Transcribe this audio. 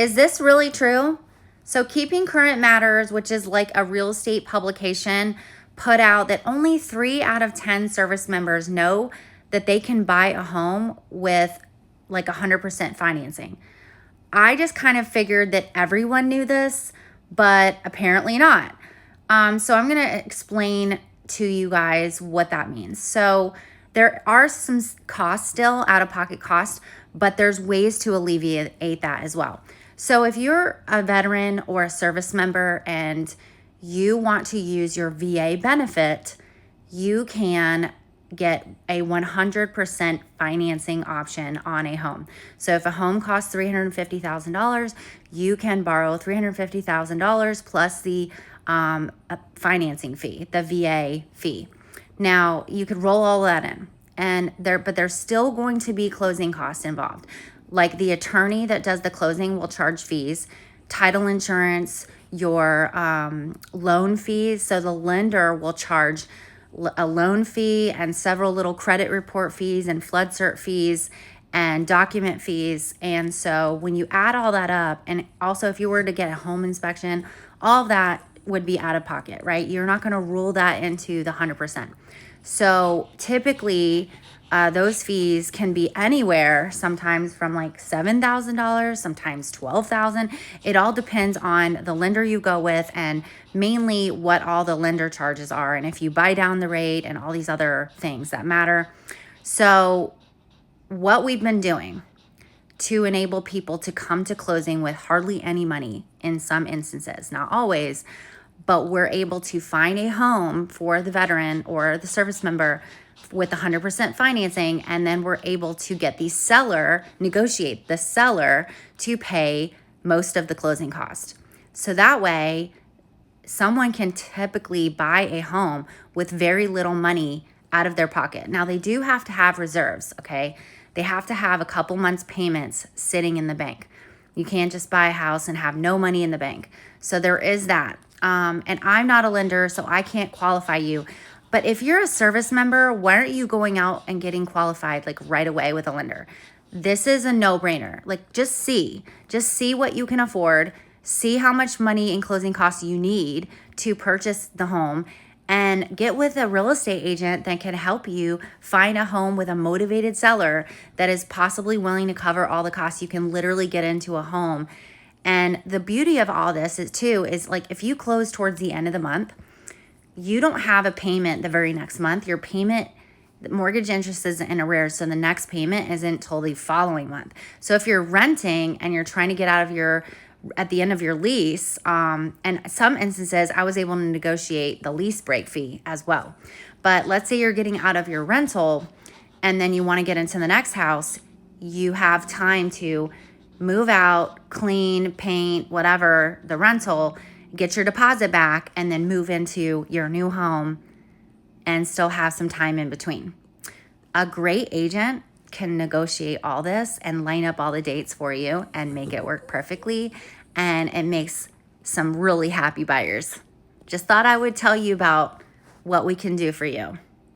Is this really true? So Keeping Current Matters, which is like a real estate publication, put out that only 3 out of 10 service members know that they can buy a home with like 100% financing. I just kind of figured that everyone knew this, but apparently not. So I'm going to explain to you guys what that means. So there are some costs still, out-of-pocket costs, but there's ways to alleviate that as well. So if you're a veteran or a service member and you want to use your VA benefit, you can get a 100% financing option on a home. So if a home costs $350,000, you can borrow $350,000 plus the financing fee, the VA fee. Now you could roll all that in, but there's still going to be closing costs involved. Like the attorney that does the closing will charge fees, title insurance, your loan fees. So the lender will charge a loan fee and several little credit report fees and flood cert fees and document fees. And so when you add all that up, and also if you were to get a home inspection, all of that would be out of pocket, right? You're not going to rule that into the 100%. So typically, those fees can be anywhere, sometimes from like $7,000, sometimes $12,000. It all depends on the lender you go with and mainly what all the lender charges are, and if you buy down the rate and all these other things that matter. So what we've been doing to enable people to come to closing with hardly any money in some instances, not always, but we're able to find a home for the veteran or the service member with 100% financing, and then we're able to get negotiate the seller to pay most of the closing cost. So that way, someone can typically buy a home with very little money out of their pocket. Now, they do have to have reserves, okay? They have to have a couple months' payments sitting in the bank. You can't just buy a house and have no money in the bank. So there is that. And I'm not a lender, so I can't qualify you. But if you're a service member, why aren't you going out and getting qualified like right away with a lender? This is a no-brainer. Like just see what you can afford, see how much money in closing costs you need to purchase the home, and get with a real estate agent that can help you find a home with a motivated seller that is possibly willing to cover all the costs. You can literally get into a home. And the beauty of all this is like if you close towards the end of the month, you don't have a payment the very next month. Your payment, the mortgage interest is in arrears, so the next payment isn't till the following month. So if you're renting and you're trying to get out of at the end of your lease, and some instances I was able to negotiate the lease break fee as well. But let's say you're getting out of your rental and then you want to get into the next house, you have time to move out, clean, paint, whatever, the rental, get your deposit back, and then move into your new home and still have some time in between. A great agent can negotiate all this and line up all the dates for you and make it work perfectly. And it makes some really happy buyers. Just thought I would tell you about what we can do for you.